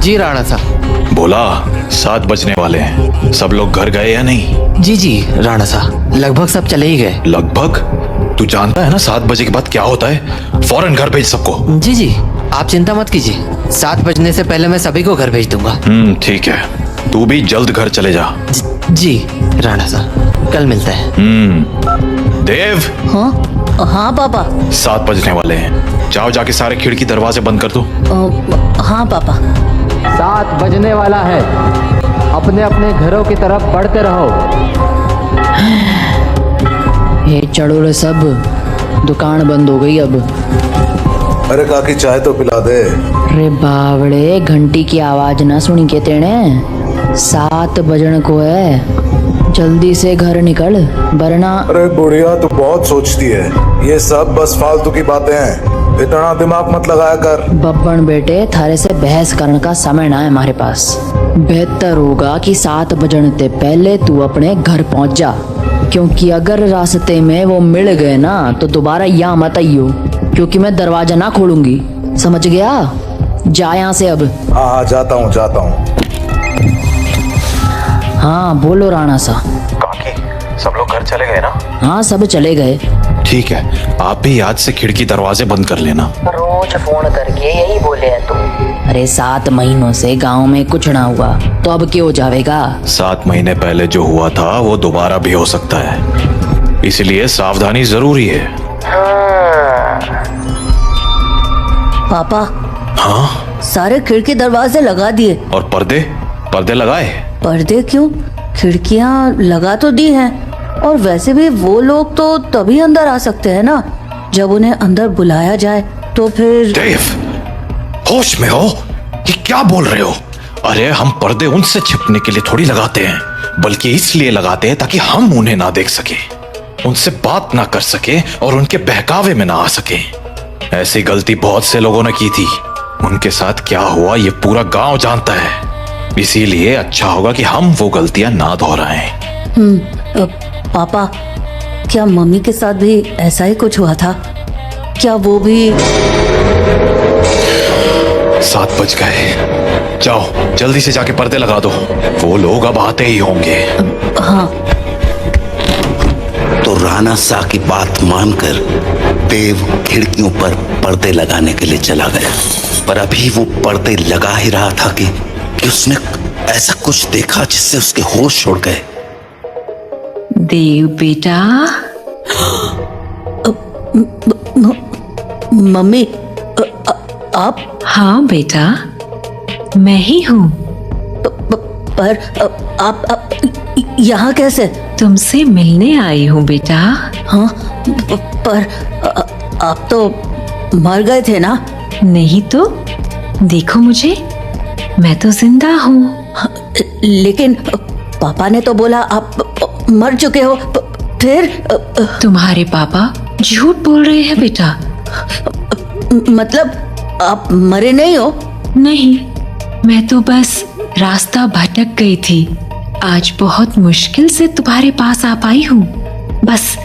जी राणा साहब। बोला 7 बजने वाले हैं, सब लोग घर गए या नहीं? जी जी राणा साहब, लगभग सब चले ही गए। लगभग? तू जानता है ना 7 बजे के बाद क्या होता है? फौरन घर भेज सबको। जी जी, आप चिंता मत कीजिए, 7 बजने से पहले मैं सभी को घर भेज दूंगा। ठीक है, तू भी जल्द घर चले जा। जी राणा साहब, कल मिलते हैं। देव। हाँ हाँ पापा। 7 बजने वाले हैं, जाओ जाके सारे खिड़की दरवाजे बंद कर दो। हाँ पापा। 7 बजने वाला है, अपने अपने घरों की तरफ बढ़ते रहो। ये चढ़ो रे सब, दुकान बंद हो गई अब। अरे काकी चाय तो पिला दे। अरे बावड़े, घंटी की आवाज ना सुनी के तेने? 7 बजन को है, जल्दी से घर निकल वरना। अरे बुढ़िया तू बहुत सोचती है, ये सब बस फालतू की बातें हैं, इतना दिमाग मत लगाया कर। बब्बन बेटे, थारे से बहस करने का समय ना है हमारे पास। बेहतर होगा कि 7 बजने से पहले तू अपने घर पहुंच जा, क्योंकि अगर रास्ते में वो मिल गए ना तो दोबारा यहाँ मत आइयो, क्योंकि मैं दरवाजा ना खोलूंगी, समझ गया? जा यहाँ से अब। हाँ जाता हूँ जाता हूँ। हाँ बोलो राणा सा। काकी सब लोग घर चले गए ना? हाँ सब चले गए। ठीक है, आप भी याद से खिड़की दरवाजे बंद कर लेना। रोज फोन करके यही बोले हैं तुम। अरे 7 महीनों से गांव में कुछ ना हुआ तो अब क्यों जावेगा? 7 महीने पहले जो हुआ था वो दोबारा भी हो सकता है, इसलिए सावधानी जरूरी है। पापा। हाँ? सारे खिड़की दरवाजे लगा दिए। और पर्दे? पर्दे लगाए? पर्दे क्यों? खिड़कियां लगा तो दी हैं, और वैसे भी वो लोग तो तभी अंदर आ सकते हैं ना जब उन्हें अंदर बुलाया जाए, तो फिर। देव, होश में हो? ये क्या बोल रहे हो? अरे हम पर्दे उनसे छिपने के लिए थोड़ी लगाते हैं, बल्कि इसलिए लगाते हैं ताकि हम उन्हें ना देख सके, उनसे बात ना कर सके और उनके बहकावे में ना आ सके। ऐसी गलती बहुत से लोगों ने की थी, उनके साथ क्या हुआ ये पूरा गांव जानता है, इसीलिए अच्छा होगा कि हम वो गलतियां ना दोहराएं। पापा, क्या मम्मी के साथ भी ऐसा ही कुछ हुआ था? क्या वो भी? 7 बज गए, जाओ जल्दी से जाके पर्दे लगा दो, वो लोग अब आते ही होंगे। हाँ। तो राणा सा की बात मानकर देव खिड़कियों पर पर्दे लगाने के लिए चला गया, पर अभी वो पर्दे लगा ही रहा था कि उसने ऐसा कुछ देखा जिससे उसके होश उड़ गए। देव बेटा। मम्मी, आप? हाँ बेटा, मैं ही हूँ। पर आप यहाँ कैसे? तुमसे मिलने आई हूँ बेटा। हाँ, पर आप तो मर गए थे ना? नहीं तो, देखो मुझे, मैं तो जिंदा हूँ। लेकिन पापा ने तो बोला आप मर चुके हो। फिर? तुम्हारे पापा झूठ बोल रहे हैं बेटा। मतलब आप मरे नहीं हो? नहीं, मैं तो बस रास्ता भटक गई थी, आज बहुत मुश्किल से तुम्हारे पास आ पाई हूँ, बस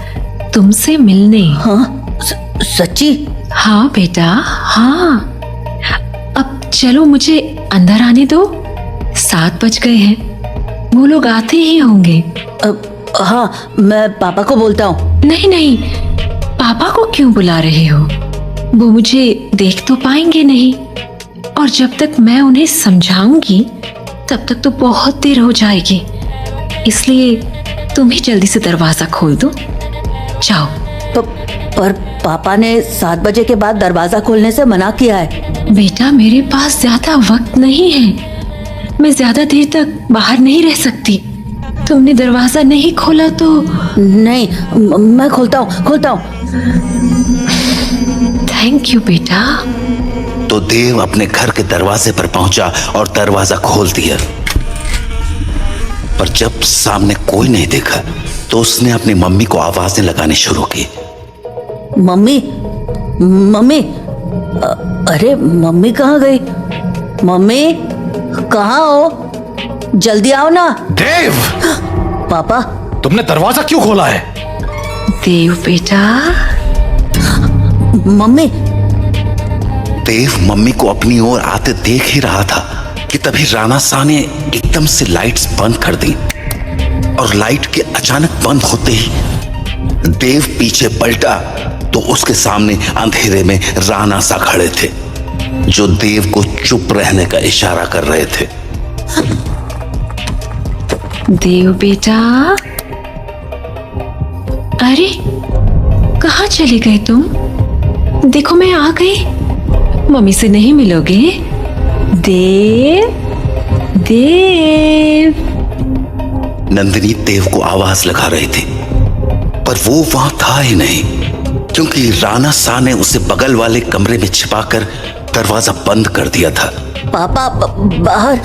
तुमसे मिलने। हाँ? सच्ची? हाँ बेटा, हाँ। अब चलो मुझे अंदर आने दो, 7 बज गए हैं, वो लोग आते ही होंगे। हाँ, मैं पापा को बोलता हूँ। नहीं नहीं, पापा को क्यों बुला रहे हो? वो मुझे देख तो पाएंगे नहीं, और जब तक मैं उन्हें समझाऊंगी तब तक तो बहुत देर हो जाएगी, इसलिए तुम ही जल्दी से दरवाजा खोल दो, जाओ। पर पापा ने 7 बजे के बाद दरवाजा खोलने से मना किया है। बेटा, मेरे पास ज्यादा वक्त नहीं है, मैं ज्यादा देर तक बाहर नहीं रह सकती। तुमने दरवाजा नहीं खोला तो? नहीं, मैं खोलता हूँ। थैंक यू बेटा। तो देव अपने घर के दरवाजे पर पहुंचा और दरवाजा खोल दिया, पर जब सामने कोई नहीं देखा तो उसने अपनी मम्मी को आवाजें लगानी शुरू की। मम्मी, मम्मी, अरे मम्मी कहाँ गई? मम्मी कहाँ हो? जल्दी आओ ना। देव! पापा, तुमने दरवाजा क्यों खोला है? देव बेटा। मम्मी। देव मम्मी को अपनी ओर आते देख ही रहा था कि तभी राणा साह ने एकदम से लाइट्स बंद कर दी और लाइट के अचानक बंद होते ही देव पीछे पलटा तो उसके सामने अंधेरे में राणा साह खड़े थे, जो देव को चुप रहने का इशारा कर रहे थे। देव बेटा, अरे कहाँ चले गए तुम? देखो मैं आ गई। मम्मी से नहीं मिलोगे? देव, देव। नंदिनी देव को आवाज लगा रही थी, पर वो वहां था ही नहीं, क्योंकि राणा साह ने उसे बगल वाले कमरे में छिपाकर दरवाजा बंद कर दिया था। पापा बाहर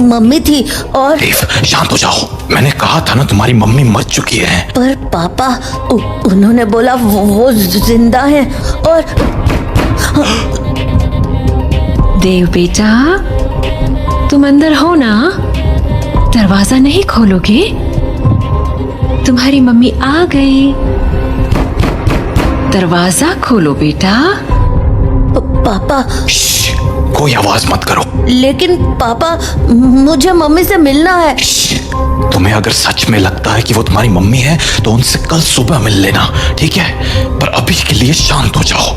मम्मी थी और देव, शांत हो जाओ। मैंने कहा था ना तुम्हारी मम्मी मर चुकी है। पर पापा उन्होंने बोला वो जिंदा है। और देव बेटा, तुम अंदर हो ना? दरवाजा नहीं खोलोगे? तुम्हारी मम्मी आ गई। दरवाजा खोलो बेटा। पापा, कोई आवाज मत करो। लेकिन पापा मुझे मम्मी से मिलना है। तुम्हें अगर सच में लगता है कि वो तुम्हारी मम्मी है तो उनसे कल सुबह मिल लेना, ठीक है? पर अभी के लिए शांत हो जाओ।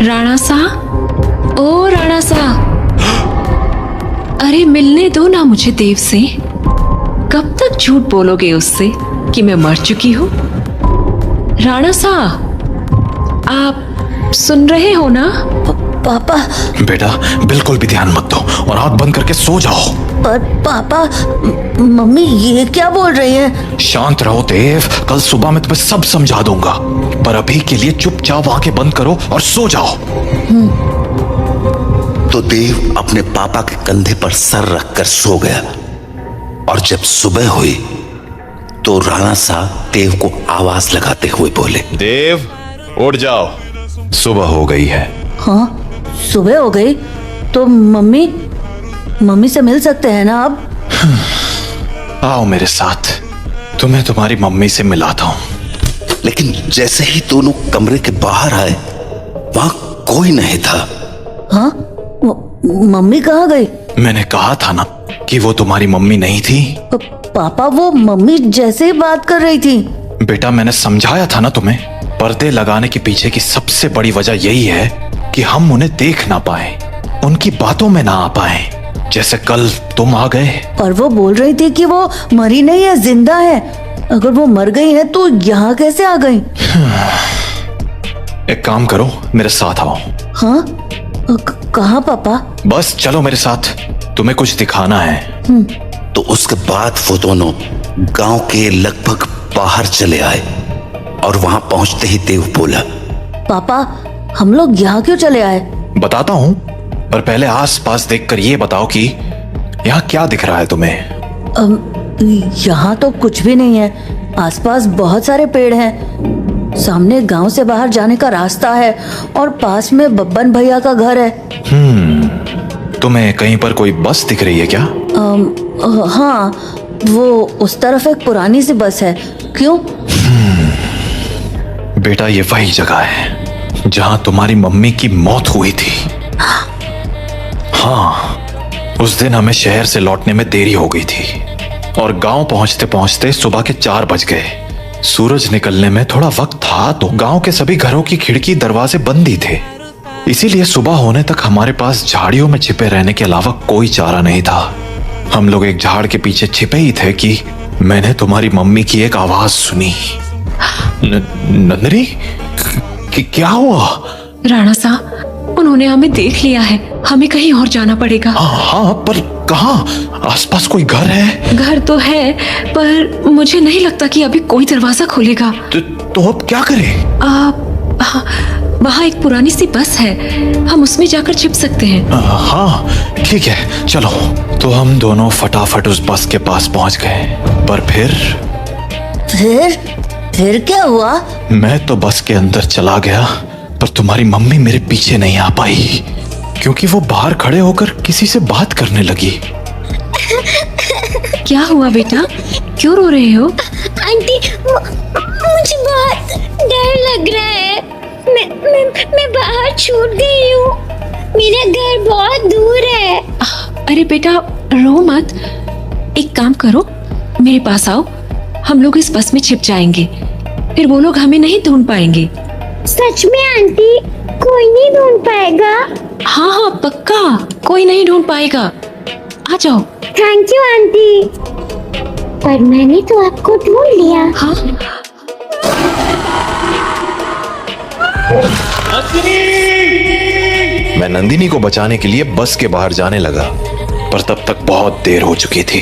राणा साह, ओ राणा साह, अरे मिलने दो ना मुझे देव से। कब तक झूठ बोलोगे उससे कि मैं मर चुकी हूँ? राणा साह, आप सुन रहे हो ना? पापा। बेटा, बिल्कुल भी ध्यान मत दो और आंख बंद करके सो जाओ। पर पापा, मम्मी ये क्या बोल रही है? शांत रहो देव, कल सुबह मैं तुम्हें सब समझा दूंगा। पर अभी के लिए चुपचाप आंखें बंद करो और सो जाओ। तो देव अपने पापा के कंधे पर सर रखकर सो गया, और जब सुबह हुई तो राणा साह देव को आवाज लगाते हुए बोले, देव, उठ जाओ, सुबह हो गई है। हाँ, सुबह हो गई तो मम्मी से मिल सकते हैं ना अब? आओ मेरे साथ, तुम्हें तुम्हारी मम्मी से मिलाता हूँ। लेकिन जैसे ही दोनों कमरे के बाहर आए, वहां कोई नहीं था। हाँ, मम्मी कहाँ गई? मैंने कहा था ना कि वो तुम्हारी मम्मी नहीं थी। पापा, वो मम्मी जैसे ही बात कर रही थी। बेटा, मैंने समझाया था ना तुम्हें, पर्दे लगाने के पीछे की सबसे बड़ी वजह यही है कि हम उन्हें देख ना पाए, उनकी बातों में ना आ पाए, जैसे कल तुम आ गए। पर वो बोल रही थी कि वो मरी नहीं है, जिंदा है। अगर वो मर गई है तो यहाँ कैसे आ गई? एक काम करो, मेरे साथ आओ। हाँ, कहाँ पापा? बस चलो मेरे साथ, तुम्हें कुछ दिखाना है। तो उसके बाद वो दोनों गांव के लगभग बाहर चले आए, और वहां पहुंचते ही देव बोला, पापा, हम लोग यहाँ क्यों चले आए? बताता हूँ, पर पहले आसपास देखकर ये बताओ कि यहाँ क्या दिख रहा है तुम्हें? यहाँ तो कुछ भी नहीं है। आसपास बहुत सारे पेड़ हैं। सामने गांव से बाहर जाने का रास्ता है और पास में बब्बन भैया का घर है। तुम्हें कहीं पर कोई बस दिख रही है क्या? हाँ, वो उस तरफ एक पुरानी सी बस है। क्यों? बेटा, ये वही जगह है जहां तुम्हारी मम्मी की मौत हुई थी। हाँ, उस दिन हमें शहर से लौटने में देरी हो गई थी और गांव पहुंचते पहुंचते सुबह के 4 बज गए। सूरज निकलने में थोड़ा वक्त था तो गांव के सभी घरों की खिड़की दरवाजे बंद ही थे। इसीलिए सुबह होने तक हमारे पास झाड़ियों में छिपे रहने के अलावा कोई चारा नहीं था। हम लोग एक झाड़ के पीछे छिपे ही थे कि मैंने तुम्हारी मम्मी की एक आवाज सुनी। नंदिनी, क्या हुआ? राणा साह, उन्होंने हमें देख लिया है। हमें कहीं और जाना पड़ेगा। हाँ, पर कहाँ? आसपास कोई घर है? घर तो है, पर मुझे नहीं लगता कि अभी कोई दरवाजा खोलेगा। तो अब क्या करें? वहाँ एक पुरानी सी बस है, हम उसमें जाकर छिप सकते हैं। हाँ, ठीक है, चलो। तो हम दोनों फटाफट उस बस के पास पहुँच गए। पर फिर क्या हुआ? मैं तो बस के अंदर चला गया, पर तुम्हारी मम्मी मेरे पीछे नहीं आ पाई, क्योंकि वो बाहर खड़े होकर किसी से बात करने लगी। क्या हुआ बेटा, क्यों रो रहे हो? आंटी, मुझे बहुत डर लग रहा है। मैं बाहर छूट गई हूँ। मेरा घर बहुत दूर है। अरे बेटा रो मत, एक काम करो मेरे पास आओ, हम लोग इस बस में छिप जाएंगे, फिर वो लोग हमें नहीं ढूंढ पाएंगे। सच में आंटी, कोई नहीं ढूंढ पाएगा? हाँ हाँ पक्का, कोई नहीं ढूंढ पाएगा, आ जाओ। थैंक यू आंटी, पर मैंने तो आपको ढूंढ लिया। हाँ मैं नंदिनी को बचाने के लिए बस के बाहर जाने लगा, पर तब तक बहुत देर हो चुकी थी।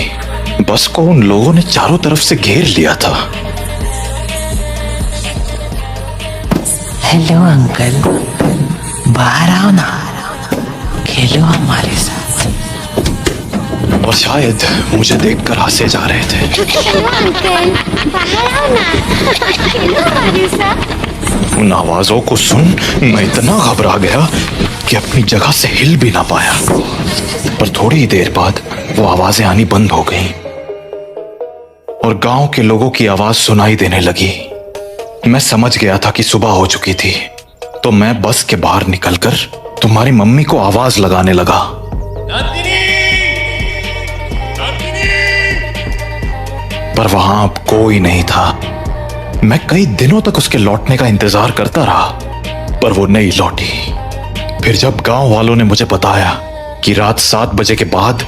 बस को उन लोगों ने चारों तरफ से घेर लिया था। हेलो अंकल, बाहर आओ ना, खेलो हमारे साथ। और शायद मुझे देखकर हंसे जा रहे थे। चलो अंकल, बाहर आओ ना, खेलो हमारे साथ। उन आवाजों को सुन मैं इतना घबरा गया कि अपनी जगह से हिल भी ना पाया। पर थोड़ी ही देर बाद वो आवाजें आनी बंद हो गईं और गांव के लोगों की आवाज सुनाई देने लगी। मैं समझ गया था कि सुबह हो चुकी थी, तो मैं बस के बाहर निकलकर तुम्हारी मम्मी को आवाज लगाने लगा। पर वहां अब कोई नहीं था। मैं कई दिनों तक उसके लौटने का इंतजार करता रहा, पर वो नहीं लौटी। फिर जब गांव वालों ने मुझे बताया कि रात 7 बजे के बाद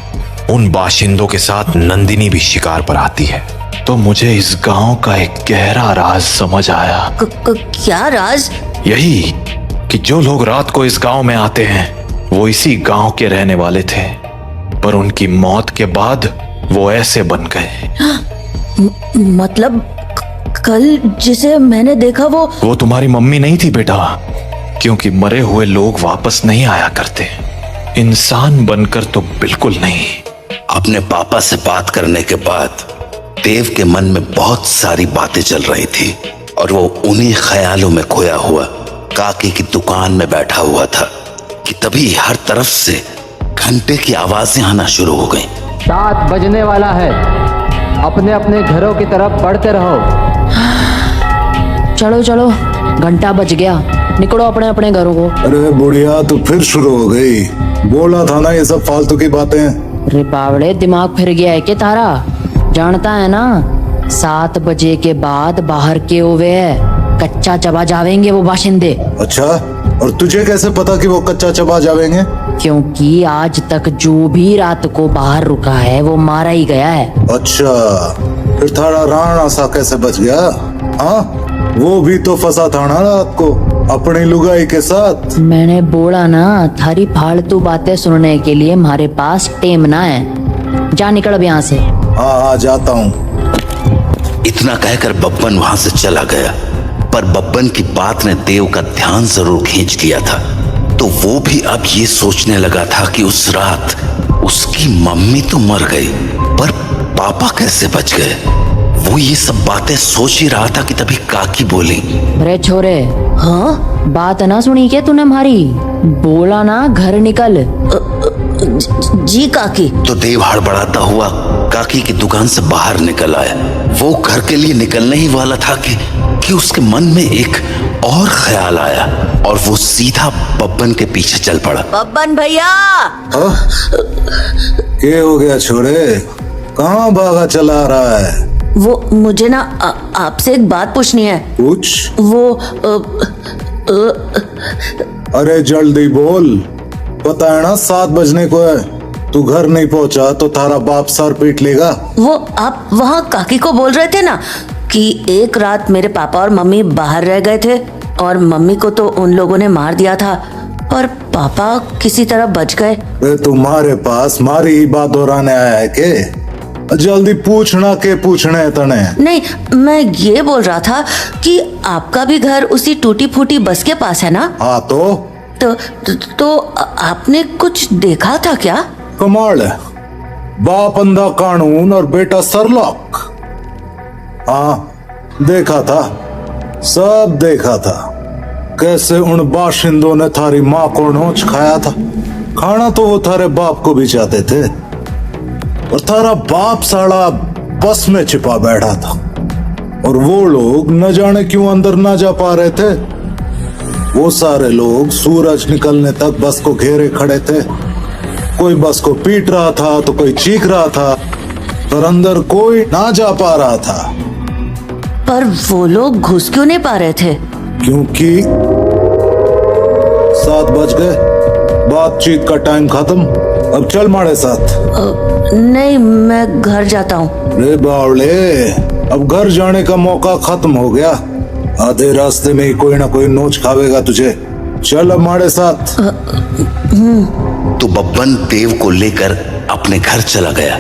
उन बाशिंदों के साथ नंदिनी भी शिकार पर आती है, तो मुझे इस गांव का एक गहरा राज समझ आया। क्या राज? यही कि जो लोग रात को इस गांव में आते हैं वो इसी गांव के रहने वाले थे, पर उनकी मौत के बाद वो ऐसे बन गए। मतलब कल जिसे मैंने देखा वो तुम्हारी मम्मी नहीं थी बेटा, क्योंकि मरे हुए लोग वापस नहीं आया करते, इंसान बनकर तो बिल्कुल नहीं। अपने पापा से बात करने के बाद देव के मन में बहुत सारी बातें चल रही थी और वो उन्हीं ख्यालों में खोया हुआ काकी की दुकान में बैठा हुआ था कि तभी हर तरफ से घंटे की आवाजें आना शुरू हो गईं। 7 बजने वाला है, अपने अपने घरों की तरफ बढ़ते रहो। चलो चलो, घंटा बज गया, निकलो अपने अपने घरों को। अरे बुढ़िया, तू फिर शुरू हो गई। बोला था ना ये सब फालतू की बातें। रे बावड़े, दिमाग फिर गया है क्या तारा? जानता है ना 7 बजे के बाद बाहर के हुए कच्चा चबा जावेंगे वो बाशिंदे। अच्छा, और तुझे कैसे पता कि वो कच्चा चबा जावेंगे? क्योंकि आज तक जो भी रात को बाहर रुका है वो मारा ही गया है। अच्छा, फिर थारा राणा सा कैसे बच गया? हाँ, वो भी तो फंसा था ना रात को अपनी लुगाई के साथ। मैंने बोला ना, थारी फालतू बातें सुनने के लिए हमारे पास टेम ना है। जा निकल अब यहाँ से। हाँ जाता हूँ। इतना कहकर बब्बन वहां से चला गया, पर बब्बन की बात ने देव का ध्यान जरूर खींच लिया था। तो वो भी अब ये सोचने लगा था कि उस रात उसकी मम्मी तो मर गई, पर पापा कैसे बच गए। वो ये सब बातें सोच ही रहा था कि तभी काकी बोली, अरे छोरे, हाँ बात ना सुनी क्या तूने हमारी? बोला ना घर निकल। जी काकी। तो देव हड़बड़ाता हुआ काकी की दुकान से बाहर निकल आया। वो घर के लिए निकलने ही वाला था कि उसके मन में एक और ख्याल आया और वो सीधा बब्बन के पीछे चल पड़ा। बब्बन भैया! क्या हो गया छोरे, कहाँ भागा चला रहा है? वो मुझे ना आपसे एक बात पूछनी है। पूछ। वो अरे जल्दी बोल, पता है ना 7 बजने को है। तू घर नहीं पहुंचा तो तारा बाप सर पीट लेगा। वो आप वहाँ काकी को बोल रहे थे ना कि एक रात मेरे पापा और मम्मी बाहर रह गए थे और मम्मी को तो उन लोगों ने मार दिया था, पर पापा किसी तरह बच गए। तुम्हारे पास मारी ही बात दोहराने आया है के? जल्दी पूछना के पूछने तने। नहीं, मैं ये बोल रहा था कि आपका भी घर उसी टूटी फूटी बस के पास है ना? हाँ तो आपने कुछ देखा था क्या? कमाल है, बाप अंधा कानून और बेटा सरलॉक। हाँ देखा था, सब देखा था। कैसे उन बाशिंदों ने थारी माँ को नोच खाया था। खाना तो वो थारे बाप को भी चाहते थे, और थारा बाप साला बस में छिपा बैठा था और वो लोग न जाने क्यों अंदर ना जा पा रहे थे। वो सारे लोग सूरज निकलने तक बस को घेरे खड़े थे कोई बस को पीट रहा था तो कोई चीख रहा था, पर अंदर कोई ना जा पा रहा था। पर वो लोग घुस क्यों नहीं पा रहे थे? क्योंकि 7 बज गए, बातचीत का टाइम खत्म। अब चल हमारे साथ। नहीं, मैं घर जाता हूँ। रे बावले, अब घर जाने का मौका खत्म हो गया। आधे रास्ते में ही कोई ना कोई नोच खावेगा तुझे। चल अब हमारे साथ। तो बब्बन देव को लेकर अपने घर चला गया।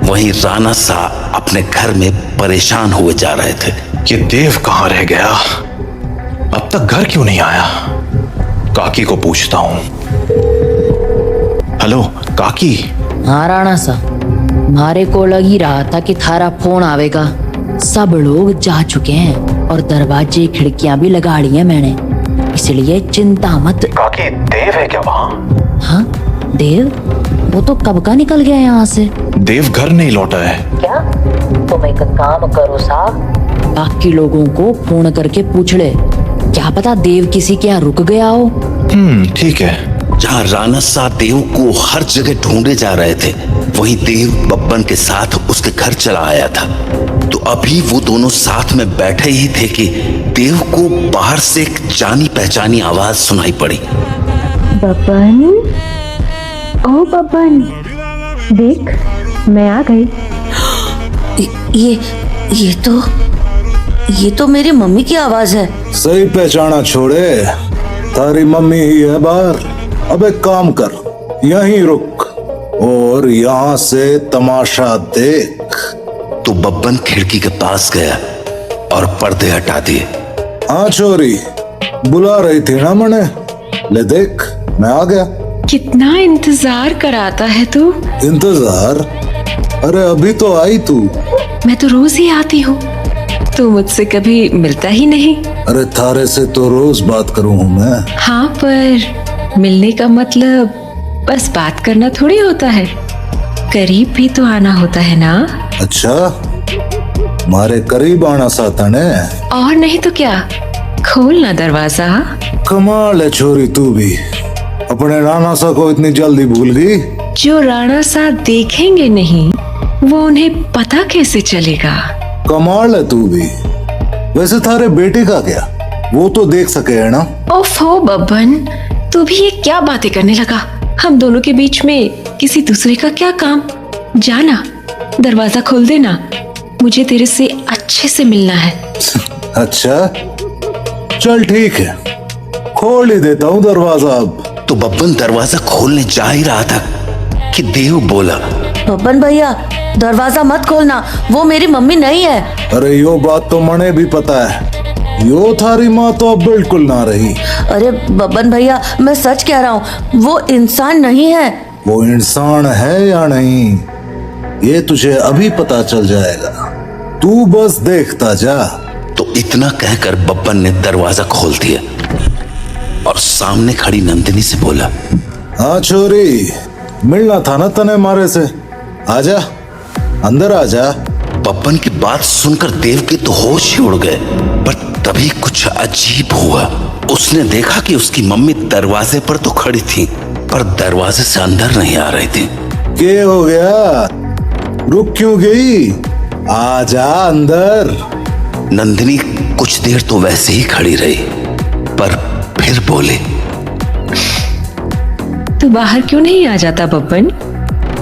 वहीं राणा सा अपने घर में परेशान हुए जा रहे थे। ये देव कहाँ रह गया? अब तक घर क्यों नहीं आया? काकी को पूछता हूँ। हेलो काकी। हाँ राणा सा, मारे को लग ही रहा था कि थारा फोन आवेगा। सब लोग जा चुके हैं और दरवाजे खिड़कियां भी लगा ली हैं मैंने, इसलिए चिंता मत। काकी देव है क्या वहाँ? हाँ देव, वो तो कब का निकल गया यहाँ से। देव घर नहीं लौटा है क्या? तुम एक काम करो साहब, बाकी लोगों को फोन करके पूछ ले, क्या पता देव किसी के यहाँ रुक गया हो। ठीक है। जहाँ राणा सा देव को हर जगह ढूंढे जा रहे थे, वहीं देव बब्बन के साथ उसके घर चला आया था। तो अभी वो दोनों साथ में बैठे ही थे कि देव को बाहर से एक जानी पहचानी आवाज सुनाई पड़ी। बब्बन, ओ बब्बन, देख मैं आ गई। ये तो मेरी मम्मी की आवाज है। सही पहचाना छोड़े, तारी मम्मी ही है बाहर। अब एक काम कर, यहीं रुक और यहाँ से तमाशा देख। तो बब्बन खिड़की के पास गया और पर्दे हटा दिए। हाँ छोरी, बुला रही थी ना मने? ले देख, मैं आ गया। कितना इंतजार कराता है तू। इंतजार? अरे अभी तो आई तू। मैं तो रोज ही आती हूँ, तू मुझसे कभी मिलता ही नहीं। अरे थारे से तो रोज बात करूँ हूँ मैं। हाँ, पर मिलने का मतलब बस बात करना थोड़ी होता है, करीब भी तो आना होता है ना। अच्छा, मारे करीब आना साता ने। और नहीं तो क्या, खोलना दरवाजा। कमाल है छोरी, तू भी अपने राणा सा को इतनी जल्दी भूल गई। जो राणा सा देखेंगे नहीं, वो उन्हें पता कैसे चलेगा। कमाल है तू भी। वैसे थारे बेटे का क्या, वो तो देख सके है ना। ओफो बब्बन, तू भी ये क्या बातें करने लगा। हम दोनों के बीच में किसी दूसरे का क्या काम। जाना, दरवाजा खोल देना, मुझे तेरे से अच्छे से मिलना है। अच्छा चल ठीक है, खोल ही देता हूँ दरवाजा अब। तो बब्बन दरवाजा खोलने जा ही रहा था कि देव बोला, बब्बन भैया, दरवाजा मत खोलना, वो मेरी मम्मी नहीं है। अरे यो बात तो मने भी पता है, यो थारी माँ तो अब बिल्कुल ना रही। अरे बब्बन भैया, मैं सच कह रहा हूँ, वो इंसान नहीं है। वो इंसान है या नहीं, ये तुझे अभी पता चल जाएगा, तू बस देखता जा। तो इतना कहकर बब्बन ने दरवाजा खोल दिया और सामने खड़ी नंदिनी से बोला, हाँ छोरी, मिलना था ना तने मारे से, आजा अंदर आजा। बब्बन की बात सुनकर देव के तो होश ही उड़ गए। पर तभी कुछ अजीब हुआ। उसने देखा कि उसकी मम्मी दरवाजे पर तो खड़ी थी, पर दरवाजे से अंदर नहीं आ रही थी। क्या हो गया, रुक क्यों गई? आजा अंदर। नंदिनी कुछ देर तो वैसे ही खड़ी रही, पर फिर बोली, तू बाहर क्यों नहीं आ जाता बब्बन,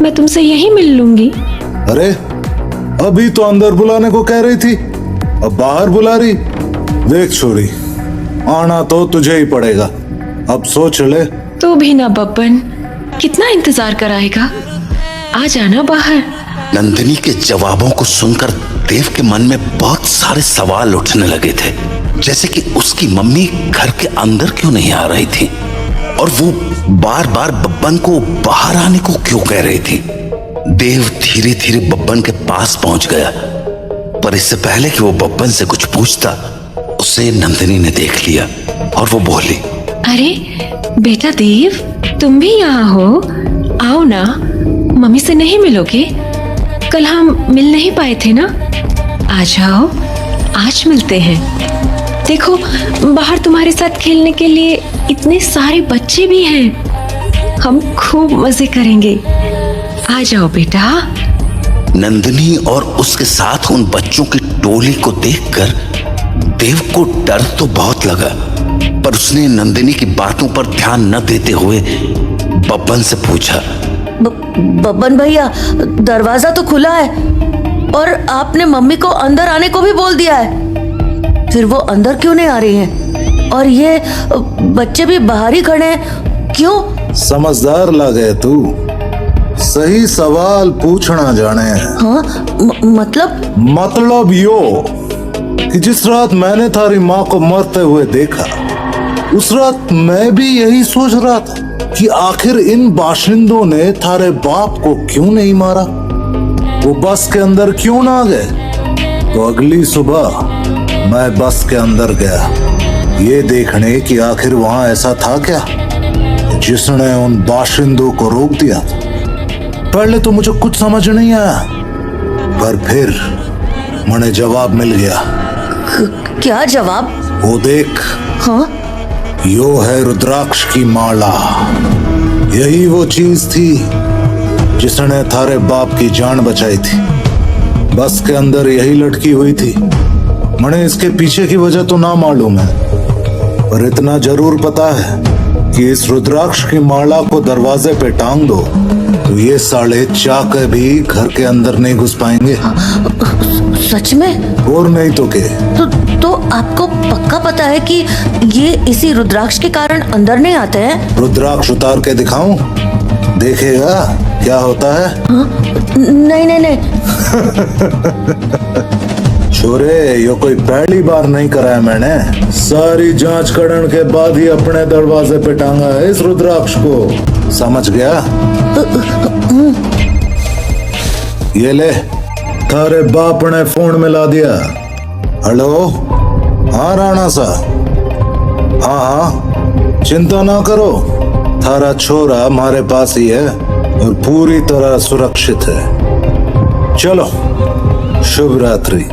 मैं तुमसे यहीं मिल लूंगी। अरे अभी तो अंदर बुलाने को कह रही थी, अब बाहर बुला रही। देख छोरी, आना तो तुझे ही पड़ेगा, अब सोच ले। तू भी ना बब्बन, कितना इंतजार कराएगा, आ जाना बाहर। नंदिनी के जवाबों को सुनकर देव के मन में बहुत सारे सवाल उठने लगे थे, जैसे कि उसकी मम्मी घर के अंदर क्यों नहीं आ रही थी और वो बार बार बब्बन को बाहर आने को क्यों कह रही थी। देव धीरे धीरे बब्बन के पास पहुंच गया, पर इससे पहले कि वो बब्बन से कुछ पूछता, उसे नंदिनी ने देख लिया और वो बोली, अरे बेटा देव, तुम भी यहाँ हो, आओ ना, मम्मी से नहीं मिलोगे? कल हम मिल नहीं पाए थे ना, आ जाओ, आज मिलते हैं। देखो बाहर तुम्हारे साथ खेलने के लिए इतने सारे बच्चे भी हैं। हम खूब मजे करेंगे। आ जाओ बेटा। नंदिनी और उसके साथ उन बच्चों की टोली को देखकर देव को डर तो बहुत लगा, पर उसने नंदिनी की बातों पर ध्यान न देते हुए बब्बन से पूछा, बब्बन भैया, दरवाजा तो खुला है और आपने मम्मी को अंदर आने को भी बोल दिया है, फिर वो अंदर क्यों नहीं आ रही हैं? और ये बच्चे भी बाहर ही खड़े हैं, क्यों? समझदार लगे तू, सही सवाल पूछना जाने। हाँ, मतलब यो कि जिस रात मैंने थारी माँ को मरते हुए देखा, उस रात मैं भी यही सोच रहा था कि आखिर इन बाशिंदों ने थारे बाप को क्यों नहीं मारा, वो बस के अंदर क्यों ना गए। तो अगली सुबह मैं बस के अंदर गया, ये देखने कि आखिर वहां ऐसा था क्या जिसने उन बाशिंदों को रोक दिया। पहले तो मुझे कुछ समझ नहीं आया, पर फिर मुझे जवाब मिल गया। क्या जवाब? वो देख। हाँ? यो है रुद्राक्ष की माला। यही वो चीज थी जिसने थारे बाप की जान बचाई थी। बस के अंदर यही लटकी हुई थी। मुझे इसके पीछे की वजह तो ना मालूम है, पर इतना जरूर पता है कि इस रुद्राक्ष की माला को दरवाजे पे टांग दो तो ये साले चाके भी घर के अंदर नहीं घुस पाएंगे। सच में? और नहीं तो के। तो आपको पक्का पता है कि ये इसी रुद्राक्ष के कारण अंदर नहीं आते हैं? रुद्राक्ष उतार के दिखाऊं? देखेगा क्या होता है? नहीं नहीं नहीं। छोरे, यो कोई पहली बार नहीं कराया मैंने। सारी जांच करने के बाद ही अपने दरवाजे पे टांगा है इस रुद्राक्ष को, समझ गया? ये ले, थारे बाप ने फोन मिला दिया। हेलो, हाँ राणा सा, हाँ हाँ, चिंता ना करो, थारा छोरा हमारे पास ही है और पूरी तरह सुरक्षित है। चलो, शुभ रात्रि।